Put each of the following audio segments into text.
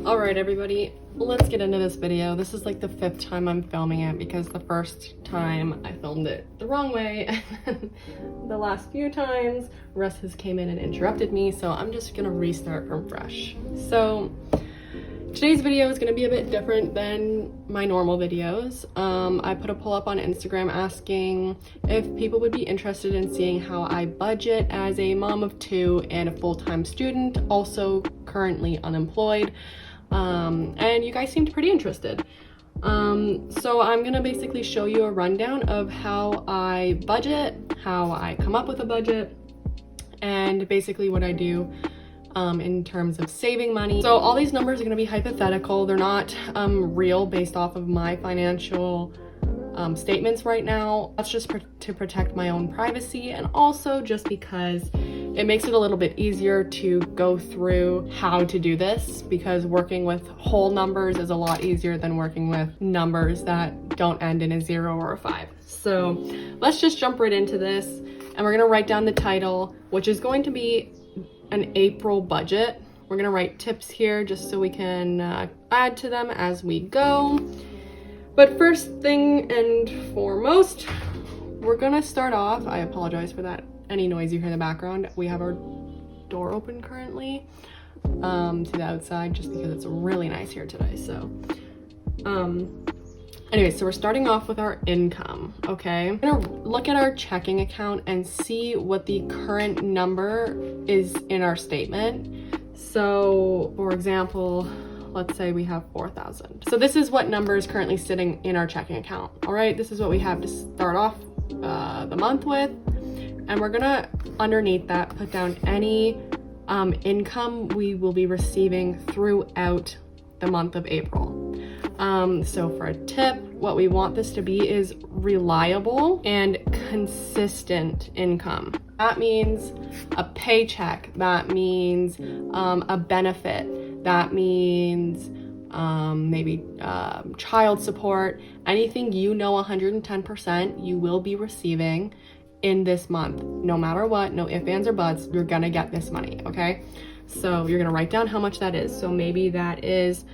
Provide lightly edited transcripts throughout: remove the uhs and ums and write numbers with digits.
Alright everybody, let's get into this video. This is like the 5th time I'm filming it because the first time I filmed it the wrong way and the last few times Russ has came in and interrupted me, so I'm just gonna restart from fresh. So today's video is gonna be a bit different than my normal videos. I put a poll up on Instagram asking if people would be interested in seeing how I budget as a mom of 2 and a full-time student, also currently unemployed. And you guys seemed pretty interested. So I'm gonna basically show you a rundown of how I budget, how I come up with a budget, and basically what I do in terms of saving money. So all these numbers are gonna be hypothetical. They're not real based off of my financial statements right now. That's just to protect my own privacy, and also just because it makes it a little bit easier to go through how to do this, because working with whole numbers is a lot easier than working with numbers that don't end in a 0 or a 5. So let's just jump right into this, and we're gonna write down the title, which is going to be an April budget. We're gonna write tips here just so we can add to them as we go. But first thing and foremost, we're gonna start off, I apologize for that, any noise you hear in the background. We have our door open currently to the outside just because it's really nice here today. So anyway, so we're starting off with our income, okay? I'm gonna look at our checking account and see what the current number is in our statement. So for example, let's say we have 4,000. So this is what number is currently sitting in our checking account. All right, this is what we have to start off the month with. And we're gonna, underneath that, put down any income we will be receiving throughout the month of April. So for a tip, what we want this to be is reliable and consistent income. That means a paycheck, that means a benefit, that means maybe child support, anything you know 110% you will be receiving in this month. No matter what, no ifs, ands, or buts, you're gonna get this money, okay? So you're gonna write down how much that is. So maybe that is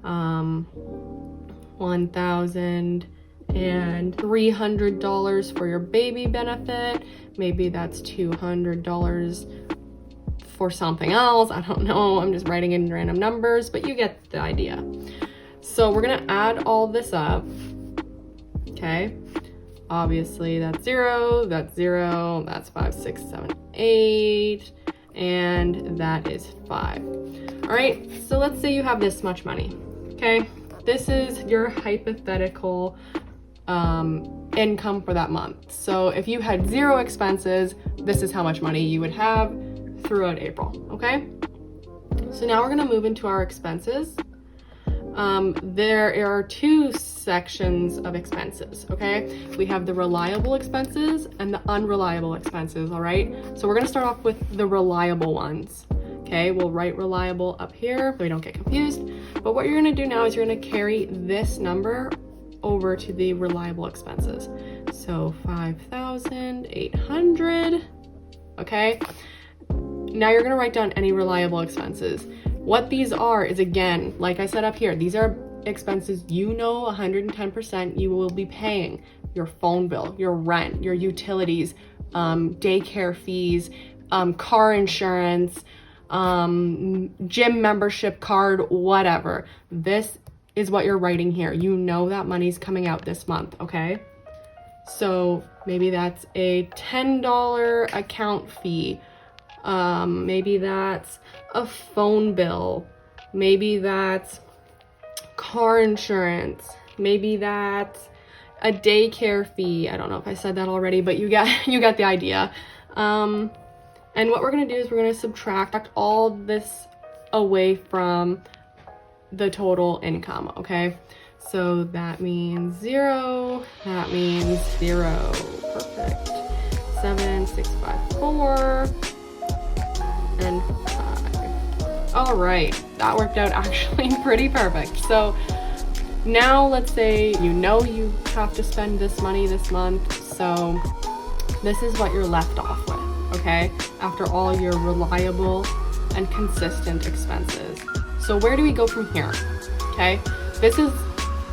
$1,300 for your baby benefit. Maybe that's $200 for something else. I don't know, I'm just writing in random numbers, but you get the idea. So we're gonna add all this up, okay? Obviously that's 0, that's 0, that's 5, 6, 7, 8, and that is 5. All right, so let's say you have this much money, okay? This is your hypothetical income for that month. So if you had 0 expenses, this is how much money you would have throughout April, okay? So now we're gonna move into our expenses. There are 2 sections of expenses, okay? We have the reliable expenses and the unreliable expenses, all right? So we're gonna start off with the reliable ones, okay? We'll write reliable up here so we don't get confused. But what you're gonna do now is you're gonna carry this number over to the reliable expenses. So 5,800, okay? Now you're gonna write down any reliable expenses. What these are is, again, like I said up here, these are expenses you know 110% you will be paying. Your phone bill, your rent, your utilities, daycare fees, car insurance, gym membership card, whatever. This is what you're writing here. You know that money's coming out this month, okay? So maybe that's a $10 account fee. Maybe that's a phone bill, maybe that's car insurance, maybe that's a daycare fee. I don't know if I said that already, but you get the idea. And what we're gonna do is we're gonna subtract all this away from the total income, okay? So that means 0, that means 0, perfect. 7, 6, 5, 4, and 5. All right, that worked out actually pretty perfect. So now let's say you know you have to spend this money this month, so this is what you're left off with, okay? After all your reliable and consistent expenses. So where do we go from here? Okay, this is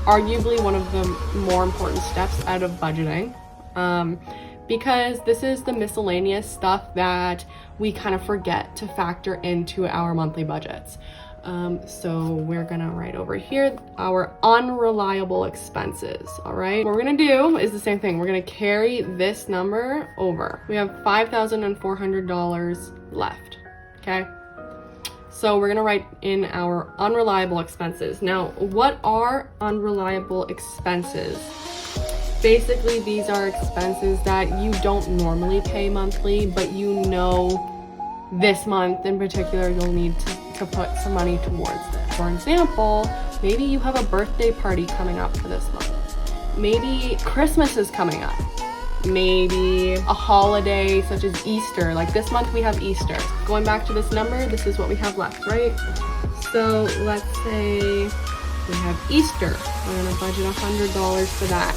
arguably one of the more important steps out of budgeting, because this is the miscellaneous stuff that we kind of forget to factor into our monthly budgets. So we're gonna write over here our unreliable expenses. All right, what we're gonna do is the same thing. We're gonna carry this number over. We have $5,400 left. Okay, so we're gonna write in our unreliable expenses. Now, what are unreliable expenses? Basically, these are expenses that you don't normally pay monthly, but you know this month in particular you'll need to put some money towards this. For example, maybe you have a birthday party coming up for this month. Maybe Christmas is coming up. Maybe a holiday such as Easter. Like this month we have Easter. Going back to this number, this is what we have left, right? So let's say we have Easter. We're gonna budget $100 for that.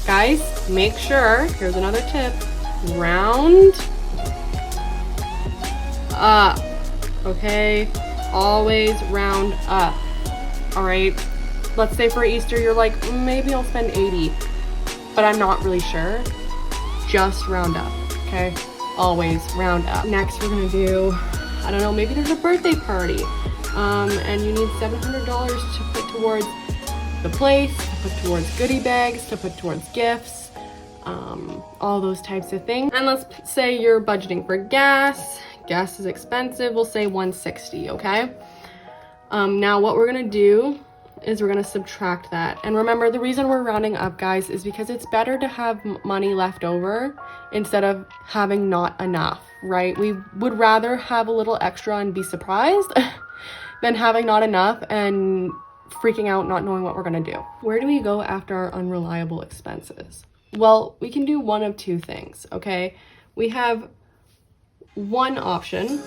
Guys, make sure, here's another tip, round up, okay? Always round up, all right? Let's say for Easter, you're like, maybe I'll spend 80, but I'm not really sure. Just round up, okay? Always round up. Next, we're gonna do, I don't know, maybe there's a birthday party, and you need $700 to put towards the place, to put towards goodie bags, to put towards gifts, all those types of things. And let's say you're budgeting for gas. Gas is expensive. We'll say $160, okay? Now what we're gonna do is we're gonna subtract that. And remember, the reason we're rounding up, guys, is because it's better to have money left over instead of having not enough, right? We would rather have a little extra and be surprised than having not enough and freaking out, not knowing what we're gonna do. Where do we go after our unreliable expenses? Well, we can do one of two things, okay? We have one option,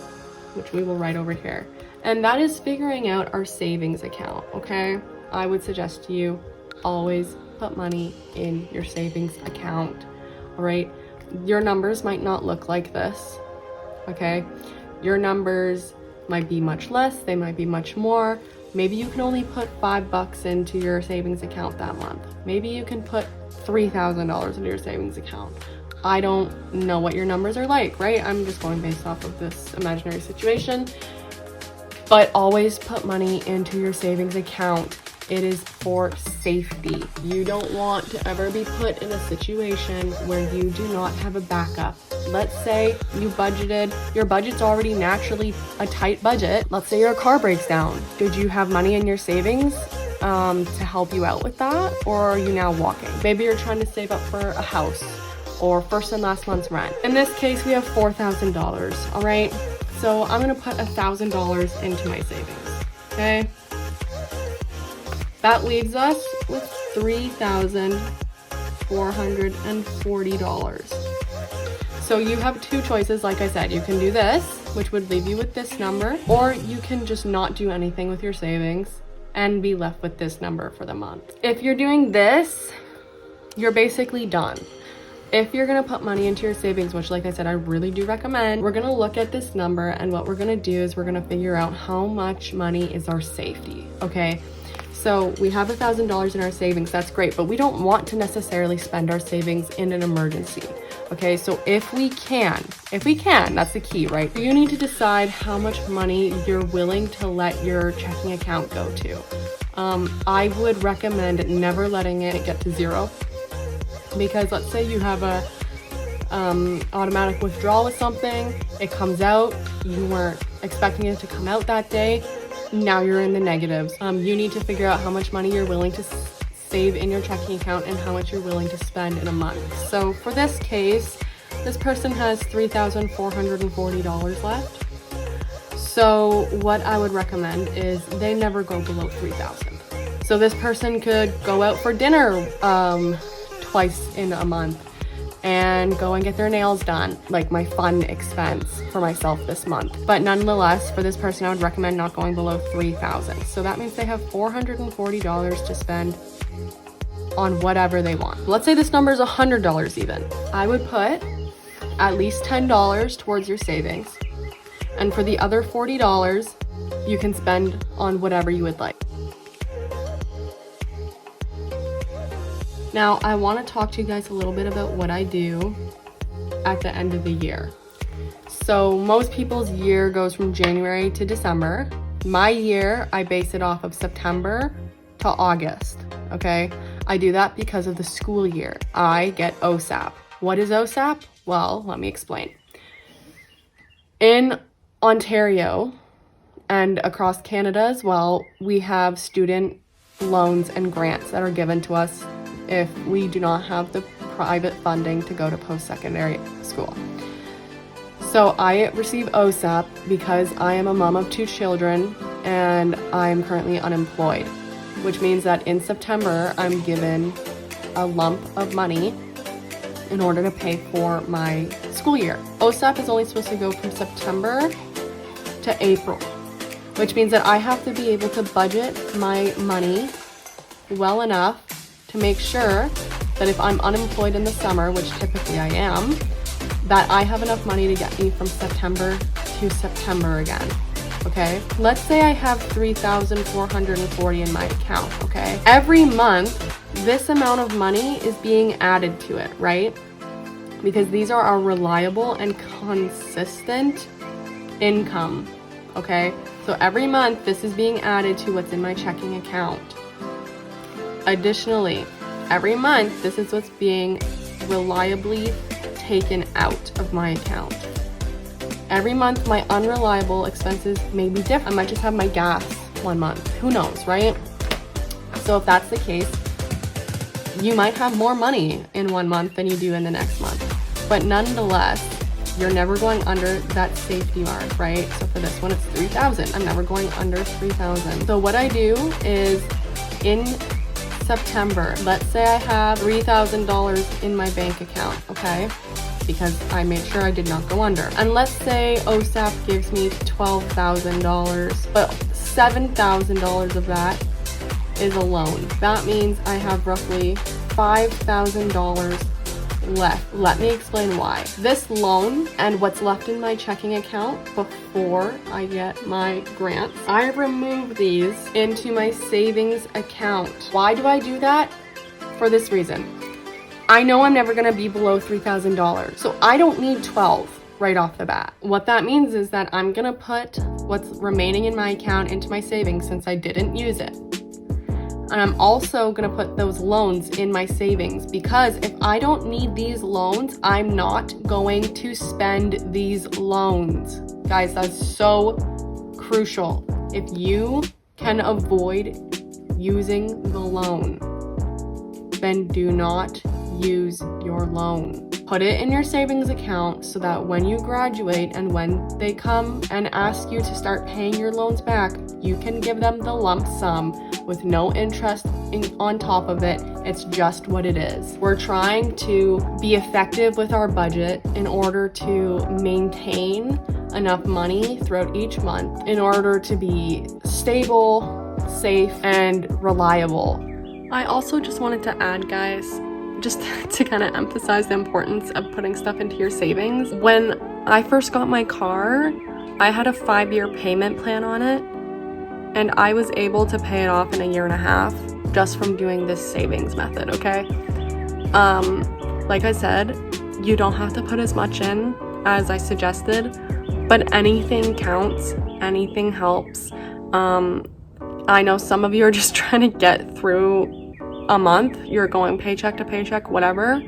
which we will write over here, and that is figuring out our savings account, okay? I would suggest to you, always put money in your savings account, all right? Your numbers might not look like this, okay? Your numbers might be much less, they might be much more. Maybe you can only put $5 into your savings account that month. Maybe you can put $3,000 into your savings account. I don't know what your numbers are like, right? I'm just going based off of this imaginary situation. But always put money into your savings account. It is for safety. You don't want to ever be put in a situation where you do not have a backup. Let's say you budgeted, your budget's already naturally a tight budget. Let's say your car breaks down. Did you have money in your savings to help you out with that? Or are you now walking? Maybe you're trying to save up for a house or first and last month's rent. In this case, we have $4,000, all right? So I'm gonna put $1,000 into my savings, okay? That leaves us with $3,440. So you have two choices, like I said. You can do this, which would leave you with this number, or you can just not do anything with your savings and be left with this number for the month. If you're doing this, you're basically done. If you're gonna put money into your savings, which like I said, I really do recommend, we're gonna look at this number, and what we're gonna do is we're gonna figure out how much money is our safety, okay? So we have $1,000 in our savings, that's great, but we don't want to necessarily spend our savings in an emergency, okay? So if we can, that's the key, right? You need to decide how much money you're willing to let your checking account go to. I would recommend never letting it get to zero, because let's say you have a automatic withdrawal of something, it comes out, you weren't expecting it to come out that day, now you're in the negatives. You need to figure out how much money you're willing to save in your checking account and how much you're willing to spend in a month. So for this case, this person has $3,440 left. So what I would recommend is they never go below $3,000. So this person could go out for dinner twice in a month and go and get their nails done, like my fun expense for myself this month. But nonetheless, for this person, I would recommend not going below $3,000. So that means they have $440 to spend on whatever they want. Let's say this number is $100 even. I would put at least $10 towards your savings. And for the other $40, you can spend on whatever you would like. Now, I want to talk to you guys a little bit about what I do at the end of the year. So most people's year goes from January to December. My year, I base it off of September to August, okay? I do that because of the school year. I get OSAP. What is OSAP? Well, let me explain. In Ontario and across Canada as well, we have student loans and grants that are given to us if we do not have the private funding to go to post-secondary school. So I receive OSAP because I am a mom of 2 children and I am currently unemployed, which means that in September, I'm given a lump of money in order to pay for my school year. OSAP is only supposed to go from September to April, which means that I have to be able to budget my money well enough to make sure that if I'm unemployed in the summer, which typically I am, that I have enough money to get me from September to September again, okay? Let's say I have $3,440 in my account, okay? Every month, this amount of money is being added to it, right? Because these are our reliable and consistent income, okay? So every month, this is being added to what's in my checking account. Additionally, every month, this is what's being reliably taken out of my account. Every month, my unreliable expenses may be different. I might just have my gas one month. Who knows, right? So if that's the case, you might have more money in one month than you do in the next month. But nonetheless, you're never going under that safety mark, right? So for this one, it's 3,000. I'm never going under 3,000. So what I do is in September, let's say I have $3,000 in my bank account, okay? Because I made sure I did not go under. And let's say OSAP gives me $12,000, but $7,000 of that is a loan. That means I have roughly $5,000 left. Let me explain why. This loan and what's left in my checking account before I get my grants, I remove these into my savings account. Why do I do that? For this reason. I know I'm never gonna be below $3,000, so I don't need 12 right off the bat. What that means is that I'm gonna put what's remaining in my account into my savings since I didn't use it. And I'm also gonna put those loans in my savings because if I don't need these loans, I'm not going to spend these loans. Guys, that's so crucial. If you can avoid using the loan, then do not use your loan. Put it in your savings account so that when you graduate and when they come and ask you to start paying your loans back, you can give them the lump sum with no interest on top of it. It's just what it is. We're trying to be effective with our budget in order to maintain enough money throughout each month in order to be stable, safe, and reliable. I also just wanted to add, guys, just to kind of emphasize the importance of putting stuff into your savings. When I first got my car, I had a 5-year payment plan on it, and I was able to pay it off in a year and a half just from doing this savings method, okay? Like I said, you don't have to put as much in as I suggested, but anything counts, anything helps. I know some of you are just trying to get through a month, you're going paycheck to paycheck, whatever,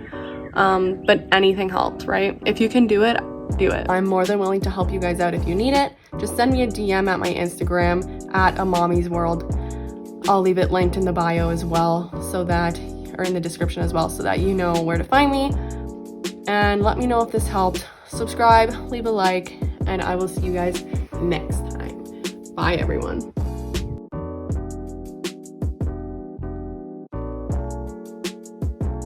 but anything helps, right? If you can do it, do it. I'm more than willing to help you guys out if you need it. Just send me a DM at my Instagram at a mommy's world. I'll leave it linked in the bio as well, so that, or in the description as well, so that you know where to find me. And let me know if this helped. Subscribe, leave a like, and I will see you guys next time. Bye, everyone.